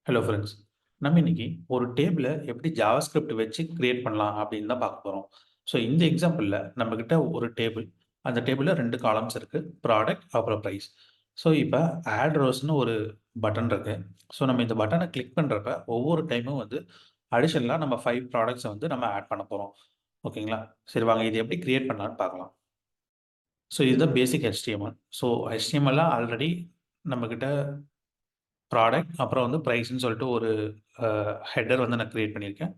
Hello friends. நம்ம இன்னைக்கு ஒரு டேபிள எப்படி ஜாவாஸ்கிரிப்ட் வச்சு கிரியேட் பண்ணலாம் அப்படின்னு தான் பார்க்க போறோம். ஸோ இந்த எக்ஸாம்பிள்ல நம்மகிட்ட ஒரு டேபிள். அந்த டேபிள்ல 2 காலம்ஸ் இருக்கு. ப்ராடக்ட் அப்புறம் பிரைஸ். ஸோ இப்ப ஆட் ரோஸ்ன்னு ஒரு பட்டன் இருக்கு. ஸோ நம்ம இந்த பட்டன கிளிக் பண்றப்ப ஒவ்வொரு டைமும் வந்து அடிஷனலா நம்ம 5 ப்ராடக்ட்ஸ வந்து நம்ம ஆட் பண்ண போறோம். ஓகேங்களா? சரி வாங்க இது எப்படி கிரியேட் பண்ணலாம்னு பார்க்கலாம். ஸோ இதுதான் பேசிக் HTML. ஸோ HTML ஆல்ரெடி நம்மகிட்ட ப்ராடக்ட் அப்புறம் வந்து பிரைஸ்ன்னு சொல்லிட்டு ஒரு ஹெட்டர் வந்து நான் கிரியேட் பண்ணியிருக்கேன்.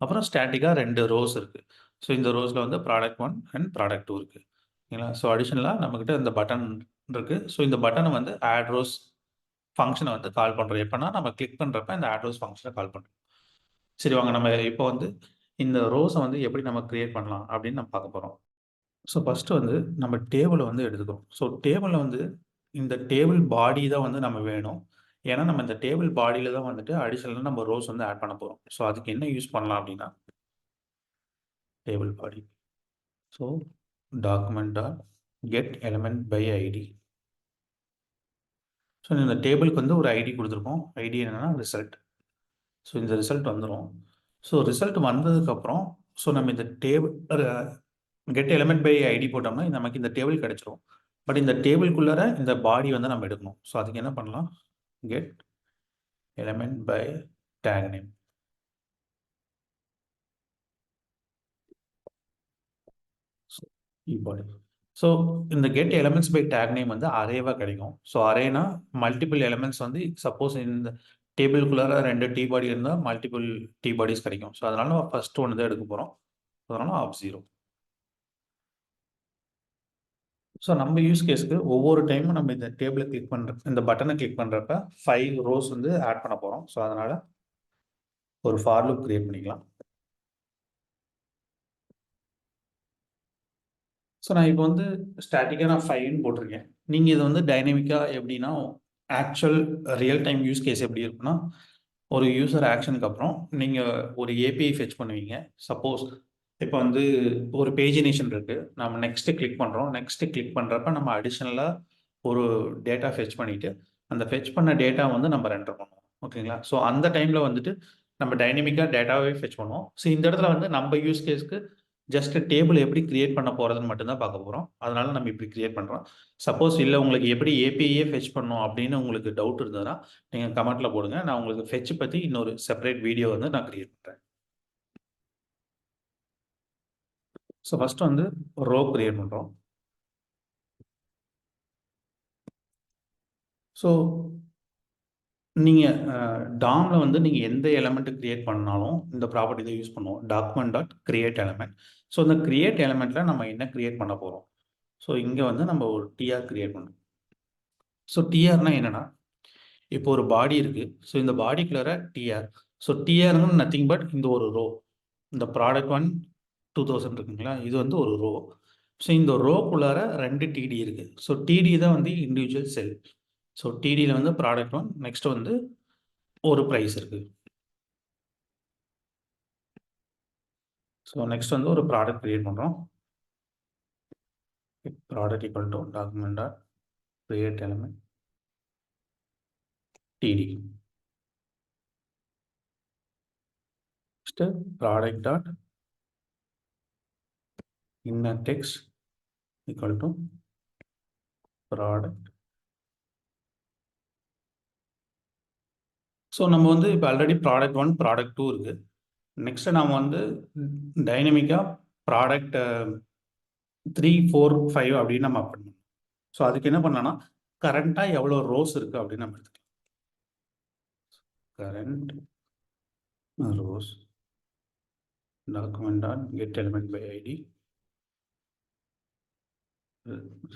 அப்புறம் ஸ்டாட்டிக்கா 2 ரோஸ் இருக்கு. ஸோ இந்த ரோஸ்ல வந்து ப்ராடக்ட் 1 அண்ட் ப்ராடக்ட் 2 இருக்கு. ஓகேங்களா? ஸோ அடிஷனலா நம்மகிட்ட இந்த பட்டன் இருக்கு. ஸோ இந்த பட்டன வந்து ஆட் ரோஸ் ஃபங்ஷன வந்து கால் பண்றோம். எப்பன்னா நம்ம கிளிக் பண்றப்ப இந்த ஆட் ரோஸ் ஃபங்ஷன கால் பண்றோம். சரி வாங்க நம்ம இப்போ வந்து இந்த ரோஸ வந்து எப்படி நம்ம கிரியேட் பண்ணலாம் அப்படின்னு நம்ம பார்க்க போறோம். ஸோ ஃபர்ஸ்ட்டு வந்து நம்ம டேபிள வந்து எடுத்துக்கிறோம். ஸோ டேபிள்ல வந்து இந்த டேபிள் பாடி தான் வந்து நம்ம வேணும். ஏன்னா, நம்ம இந்த டேபிள் பாடியில தான் வந்துட்டு அடிஷனலா நம்ம ரோஸ் வந்து ஆட் பண்ண போறோம். ஸோ அதுக்கு என்ன யூஸ் பண்ணலாம் அப்படின்னா, table body. So document dot get element by ID. So இந்த டேபிளுக்கு வந்து ஒரு ஐடி குடுத்துருக்கோம். ஐடி என்னன்னா ரிசல்ட். ஸோ இந்த ரிசல்ட் வந்துரும். ஸோ ரிசல்ட் வந்ததுக்கப்புறம், ஸோ நம்ம இந்த table get element by ID போட்டோம்னா, நமக்கு இந்த டேபிள் கிடைச்சிரும். பட் இந்த டேபிள்குள்ளார இந்த பாடி வந்து நம்ம எடுக்கணும். ஸோ அதுக்கு என்ன பண்ணலாம்? Get element by tag name. Body. So இந்த get elements by tag name வந்து அரேவா கிடைக்கும். ஸோ அரேனா மல்டிபிள் எலிமெண்ட்ஸ் வந்து சப்போஸ் இந்த டேபிள்குள்ளார 2 டி பாடி இருந்தா மல்டிபிள் டி பாடிஸ் கிடைக்கும். ஸோ அதனால நம்ம ஃபர்ஸ்ட் ஒன் தான் எடுக்க போறோம். அதனால ஆப் 0. ஸோ நம்ம யூஸ் கேஸ்க்கு ஒவ்வொரு டைமும் நம்ம இந்த டேபிள கிளிக் இந்த பட்டன கிளிக் பண்றப்ப 5 ரோஸ் வந்து ஆட் பண்ண போறோம். ஸோ அதனால ஒரு ஃபார் லூப் கிரியேட் பண்ணிக்கலாம். ஸோ நான் இப்போ வந்து ஸ்டாட்டிக்கா நான் 5ன்னு போட்டிருக்கேன். நீங்க இத வந்து டைனமிக்கா எப்படின்னா, actual real time use case எப்படி இருக்குன்னா, ஒரு யூசர் ஆக்ஷனுக்கு அப்புறம் நீங்க ஒரு ஏபிஐ ஃபெட்ச் பண்ணுவீங்க. சப்போஸ் இப்ப வந்து ஒரு பேஜினேஷன் இருக்கு. நம்ம நெக்ஸ்ட் கிளிக் பண்றோம். நெக்ஸ்ட் கிளிக் பண்றப்ப நம்ம அடிஷனலா ஒரு டேட்டா ஃபெட்ச் பண்ணிட்டு, அந்த ஃபெட்ச் பண்ண டேட்டா வந்து நம்ம ரெண்டர் பண்ணுவோம். ஓகேங்களா? ஸோ அந்த டைம்ல வந்துட்டு நம்ம டைனமிக்கா டேட்டாவே ஃபெட்ச் பண்ணுவோம். ஸோ இந்த இடத்துல வந்து நம்ம யூஸ் கேஸ்க்கு ஜஸ்ட் டேபிள் எப்படி கிரியேட் பண்ண போறதுன்னு மட்டும் தான் பார்க்க போறோம். அதனால நம்ம இப்படி கிரியேட் பண்றோம். சப்போஸ் இல்ல உங்களுக்கு எப்படி ஏபிஐயே ஃபெட்ச் பண்ணணும் அப்படின்னு உங்களுக்கு டவுட் இருந்ததுன்னா, நீங்க கமெண்ட்ல போடுங்க. நான் உங்களுக்கு ஃபெட்ச் பத்தி இன்னொரு செப்பரேட் வீடியோ வந்து நான் கிரியேட் பண்றேன். ஸோ ஃபர்ஸ்ட் வந்து ரோ கிரியேட் பண்றோம். ஸோ நீங்க டாம்ல வந்து நீங்க எந்த எலிமெண்ட் கிரியேட் பண்ணாலும் இந்த ப்ராப்பர்ட்டி தான் யூஸ் பண்ணுவோம். Document dot create element. So இந்த கிரியேட் எலிமெண்ட்ல நம்ம என்ன கிரியேட் பண்ண போறோம்? ஸோ இங்க வந்து நம்ம ஒரு டிஆர் கிரியேட் பண்ணணும். ஸோ டிஆர்னா என்னன்னா, இப்போ ஒரு பாடி இருக்கு. ஸோ இந்த பாடிக்குள்ளார டிஆர். ஸோ டிஆர்ங்கிறது நத்திங் பட் இந்த ஒரு ரோ. இந்த ப்ராடக்ட் 1 2000 இருக்குங்களா? இது வந்து ஒரு ரோ. ஸோ இந்த ரோக்குள்ளார 2 டிடி இருக்கு. ஸோ டிடி தான் வந்து இண்டிவிஜுவல் செல். ஸோ டிடில வந்து ப்ராடக்ட் 1 நெக்ஸ்ட் வந்து ஒரு பிரைஸ் இருக்கு. ஸோ நெக்ஸ்ட் வந்து ஒரு ப்ராடக்ட் கிரியேட் பண்றோம். Product equal to document dot create element TD. Next product dot inner text equal to product. So நம்ம வந்து இப்போ ஆல்ரெடி ப்ராடக்ட் 1 ப்ராடக்ட் 2 இருக்கு. நெக்ஸ்ட் நாம வந்து டைனமிக்கா ப்ராடக்ட் 3 4 5 அப்படின்னு நம்ம பண்ணணும். ஸோ அதுக்கு என்ன பண்ணலாம்னா, கரண்டா எவ்வளோ ரோஸ் இருக்கு அப்படின்னு நம்ம எடுத்துக்கலாம். Current rows document dot get element by ID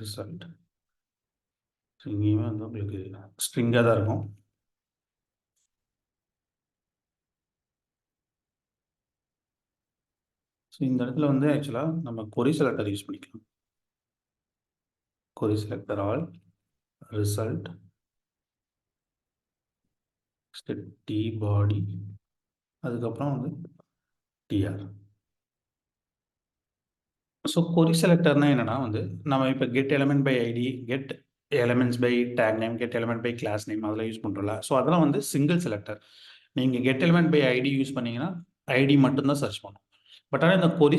result. So இங்கேயுமே வந்து உங்களுக்கு ஸ்ட்ரிங்காக தான் இருக்கும். ஸோ இந்த இடத்துல வந்து ஆக்சுவலாக நம்ம கொரி செலக்டர் யூஸ் பண்ணிக்கலாம். கொரி செலக்டர் ஆல் ரிசல்ட் டி பாடி அதுக்கப்புறம் வந்து டிஆர். ஸோ கொரி செலக்டர்னா என்னன்னா வந்து நம்ம இப்போ get element by ID get elements by tag name, get element by class name அதெல்லாம் யூஸ் பண்ணுறோம்ல. ஸோ அதெல்லாம் வந்து சிங்கிள் செலக்டர். நீங்கள் get element by ID use பண்ணீங்கன்னா ஐடி மட்டும்தான் சர்ச் பண்ணும். பட் ஆனால் இந்த கொரி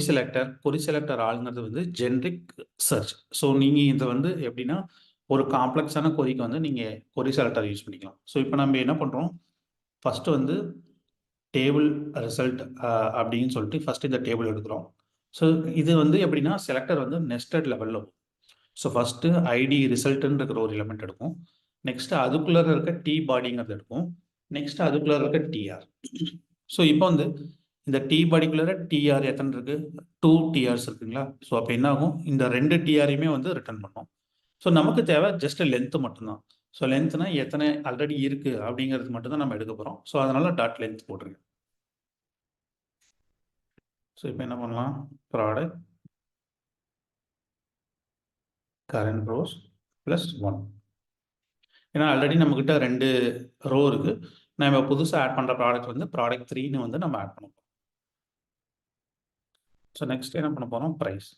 செலக்டர் ஆளுங்கிறது வந்து ஜென்ரிக் சர்ச். ஸோ நீங்கள் இதை வந்து எப்படின்னா ஒரு காம்ப்ளெக்ஸான கொரிக்கு வந்து நீங்கள் கொரி செலக்டர் யூஸ் பண்ணிக்கலாம். ஸோ இப்போ நம்ம என்ன பண்ணுறோம், ஃபஸ்ட்டு வந்து டேபிள் ரிசல்ட் அப்படின்னு சொல்லிட்டு ஃபஸ்ட்டு இந்த டேபிள் எடுக்கிறோம். ஸோ இது வந்து எப்படின்னா செலக்டர் வந்து நெஸ்டட் லெவலில். ஸோ ஃபஸ்ட்டு ஐடி ரிசல்ட்டுன்னு இருக்கிற ஒரு எலிமெண்ட் எடுக்கும். நெக்ஸ்ட் அதுக்குள்ளே இருக்க டி பாடிங்கிறது எடுக்கும். நெக்ஸ்ட் அதுக்குள்ளே இருக்க டிஆர். ஸோ இப்போ வந்து இந்த டி பாடிக்குள்ளே டிஆர் எத்தனை இருக்கு, 2 டிஆர்ஸ் இருக்குங்களா. ஸோ அப்போ என்ன ஆகும், இந்த 2 டிஆரையுமே வந்து ரிட்டர்ன் பண்ணும். ஸோ நமக்கு தேவை ஜஸ்ட் லென்த் மட்டும்தான். ஸோ லென்த்னா எத்தனை ஆல்ரெடி இருக்கு அப்படிங்கிறது மட்டும் தான் நம்ம எடுக்க போகிறோம். ஸோ அதனால டாட் லென்த் போட்டிருக்கேன். ஸோ இப்போ என்ன பண்ணலாம், ப்ராடக்ட் கரண்ட் ரோஸ் ப்ளஸ் 1. ஏன்னா ஆல்ரெடி நம்மக்கிட்ட 2 ரோ இருக்கு. நம்ம புதுசாக ஆட் பண்ணுற ப்ராடக்ட் வந்து ப்ராடக்ட் 3ன்னு வந்து நம்ம ஆட் பண்ண போகிறோம். ஸோ நெக்ஸ்ட் என்ன பண்ண போகிறோம், ப்ரைஸ்.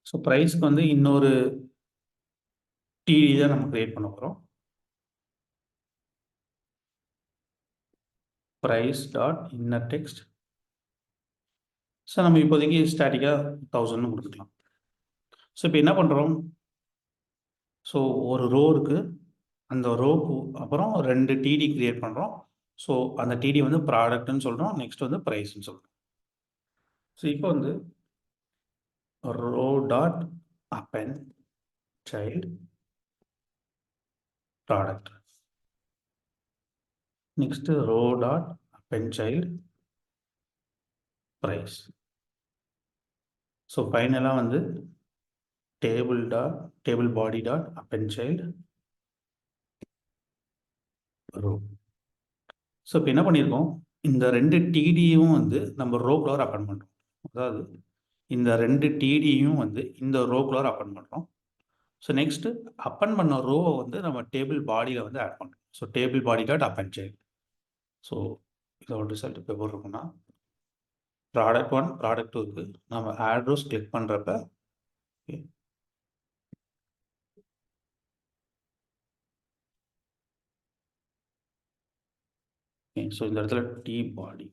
ஸோ ப்ரைஸ்க்கு வந்து இன்னொரு டிடி தான் நம்ம கிரியேட் பண்ண போகிறோம். Price dot inner text. So நம்ம இப்போதைக்கு ஸ்டாட்டிக்காக 1000ன்னு கொடுத்துக்கலாம். ஸோ இப்போ என்ன பண்ணுறோம், ஸோ ஒரு ரோ இருக்குது, அந்த ரோக்கு அப்புறம் 2 டிடி கிரியேட் பண்ணுறோம். ஸோ அந்த டிடி வந்து ப்ராடக்ட்னு சொல்கிறோம், நெக்ஸ்ட் வந்து ப்ரைஸ்ன்னு சொல்கிறோம். ஸோ இப்போ வந்து row dot append child product. Next row dot append child price. So ஃபைனலாக வந்து table body dot append child row. So இப்போ என்ன பண்ணியிருக்கோம், இந்த 2 டிடியும் வந்து நம்ம ரோக்குள்ளார அப்பெண்ட் பண்ணுறோம். அதாவது இந்த 2 டிடியும் வந்து இந்த ரோக்குள்ளார அப்பெண்ட் பண்ணுறோம். ஸோ நெக்ஸ்ட்டு அப்பெண்ட் பண்ண ரோவை வந்து நம்ம டேபிள் பாடியில் வந்து ஆட் பண்ணுறோம். So table body dot append child. So இதோட ரிசல்ட் இப்போ எப்படி இருக்குன்னா, ப்ராடக்ட் 1 ப்ராடக்ட் 2 இருக்குது. நம்ம ஆட் ரோஸ் கிளிக் பண்ணுறப்ப ஸோ இந்த இடத்துல டி பாடி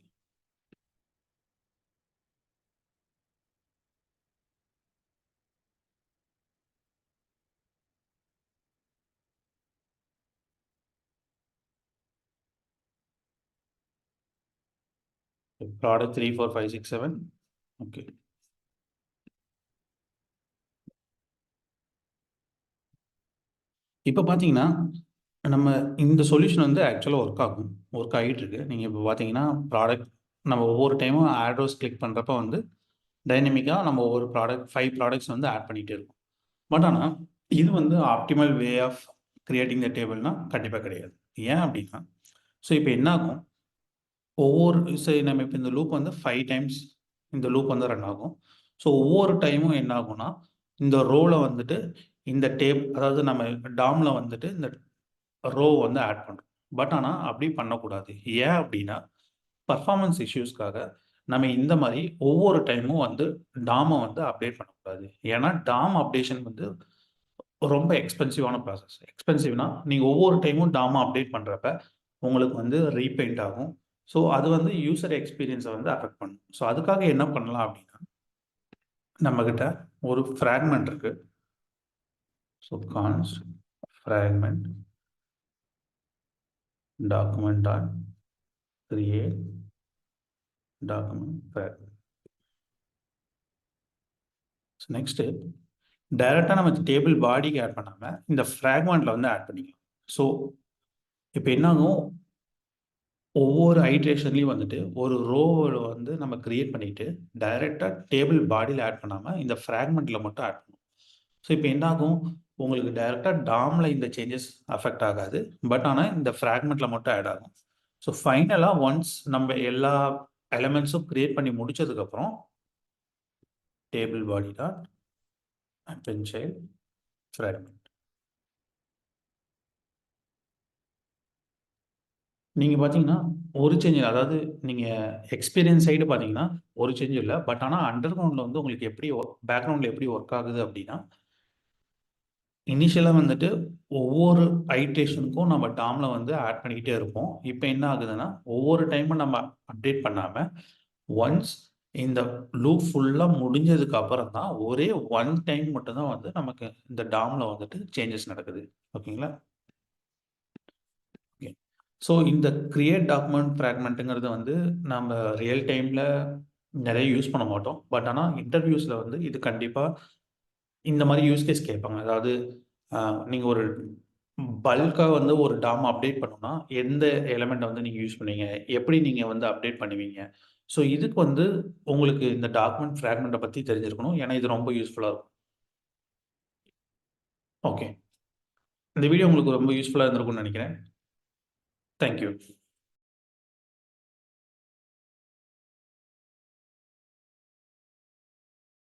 ப்ராடக்ட் 3 4 5 6 7. ஓகே, இப்போ பார்த்தீங்கன்னா நம்ம இந்த சொல்யூஷன் வந்து ஆக்சுவலாக ஒர்க் ஆகிட்டு இருக்கு. நீங்கள் இப்போ பார்த்தீங்கன்னா ப்ராடக்ட் நம்ம ஒவ்வொரு டைமும் ஆட் ரோஸ் கிளிக் பண்ணுறப்ப வந்து டைனமிக்காக நம்ம ஒவ்வொரு ப்ராடக்ட் 5 ப்ராடக்ட்ஸ் வந்து ஆட் பண்ணிகிட்டே இருக்கும். பட் ஆனால் இது வந்து optimal way of creating the டேபிள்னா கண்டிப்பாக கிடையாது. ஏன் அப்படின்னா, ஸோ இப்போ என்ன ஆகும், சரி நம்ம இப்போ இந்த லூப் வந்து 5 டைம்ஸ் இந்த லூப் வந்து ரன் ஆகும். ஸோ ஒவ்வொரு டைமும் என்ன ஆகும்னா, இந்த ரோவில் வந்துட்டு இந்த அதாவது நம்ம டாமில் வந்துட்டு இந்த ரோ வந்து ஆட் பண்ணுறோம். பட் ஆனால் அப்படி பண்ணக்கூடாது. ஏன் அப்படின்னா, பர்ஃபார்மன்ஸ் இஷ்யூஸ்க்காக நம்ம இந்த மாதிரி ஒவ்வொரு டைமும் வந்து டாமை வந்து அப்டேட் பண்ணக்கூடாது. ஏன்னா டாம் அப்டேஷன் வந்து ரொம்ப எக்ஸ்பென்சிவான ப்ராசஸ். எக்ஸ்பென்சிவ்னா நீங்கள் ஒவ்வொரு டைமும் டாமை அப்டேட் பண்ணுறப்ப உங்களுக்கு வந்து ரீபெயிண்ட் ஆகும். ஸோ அது வந்து யூசர் எக்ஸ்பீரியன்ஸை வந்து அஃபெக்ட் பண்ணும். ஸோ அதுக்காக என்ன பண்ணலாம் அப்படின்னா, நம்மக்கிட்ட ஒரு ஃப்ராக்மெண்ட் இருக்குது. So const fragment document dot create document fragment. So next டைரெக்டாக நம்ம டேபிள் பாடிக்கு ஆட் பண்ணாமல் இந்த ஃப்ராக்மெண்ட்டில் வந்து ஆட் பண்ணிக்கலாம். ஸோ இப்போ என்ன ஆகும், ஒவ்வொரு ஐட்ரேஷன்லையும் வந்துட்டு ஒரு ரோவில் வந்து நம்ம கிரியேட் பண்ணிட்டு டைரெக்டாக டேபிள் பாடியில் ஆட் பண்ணாமல் இந்த ஃப்ராக்மெண்ட்டில் மட்டும் ஆட் பண்ணுவோம். ஸோ இப்போ என்ன ஆகும், உங்களுக்கு டைரெக்டாக டாமில் இந்த சேஞ்சஸ் அஃபெக்ட் ஆகாது. பட் ஆனால் இந்த ஃப்ராக்மெண்ட்டில் மட்டும் ஆட் ஆகும். ஸோ ஃபைனலாக ஒன்ஸ் நம்ம எல்லா எலமெண்ட்ஸும் கிரியேட் பண்ணி முடிச்சதுக்கப்புறம் table body dot append child fragment. நீங்கள் பார்த்தீங்கன்னா ஒரு சேஞ்ச் இல்ல. அதாவது நீங்க எக்ஸ்பீரியன்ஸ் சைடு பார்த்தீங்கன்னா, ஒரு சேஞ்சும் இல்ல. பட் ஆனா அண்டர் கிரவுண்ட்ல வந்து உங்களுக்கு எப்படி பேக்கிரவுண்ட்ல எப்படி ஒர்க் ஆகுது அப்படின்னா, இனிஷியலா வந்துட்டு ஒவ்வொரு ஐட்ரேஷனுக்கும் நம்ம டாம்ல வந்து ஆட் பண்ணிக்கிட்டே இருப்போம். இப்ப என்ன ஆகுதுன்னா, ஒவ்வொரு டைமும் நம்ம அப்டேட் பண்ணாம, ஒன்ஸ் இந்த லூப் ஃபுல்லா முடிஞ்சதுக்கு அப்புறம் தான், ஒரே ஒன் டைம் மட்டும் தான் வந்து நமக்கு இந்த டாம்ல வந்துட்டு சேஞ்சஸ் நடக்குது. ஓகேங்களா? ஓகே. ஸோ இந்த கிரியேட் டாக்குமெண்ட் ஃபிராக்மென்ட்ங்கிறது வந்து நம்ம ரியல் டைம்ல நெறைய யூஸ் பண்ண மாட்டோம். பட் ஆனா இன்டர்வியூஸ்ல வந்து இது கண்டிப்பா இந்த மாரி யூஸ் கேஸ் கேட்பாங்க. அதாவது அ நீங்க ஒரு பல்க்கா வந்து ஒரு டாம் அப்டேட் பண்ணணும்னா, எந்த எலிமெண்ட்ட வந்து நீங்க யூஸ் பண்ணுவீங்க? எப்படி நீங்க வந்து அப்டேட் பண்ணுவீங்க? ஸோ இதுக்கு வந்து உங்களுக்கு இந்த டாக்குமெண்ட் ஃபிராக்மென்ட்ட பத்தி தெரிஞ்சிருக்கணும். ஏன்னா இது ரொம்ப யூஸ்ஃபுல்லா இருக்கும். ஓகே. இந்த வீடியோ உங்களுக்கு ரொம்ப யூஸ்ஃபுல்லா இருந்திருக்கும்னு நெனைக்கிறேன். Thank you.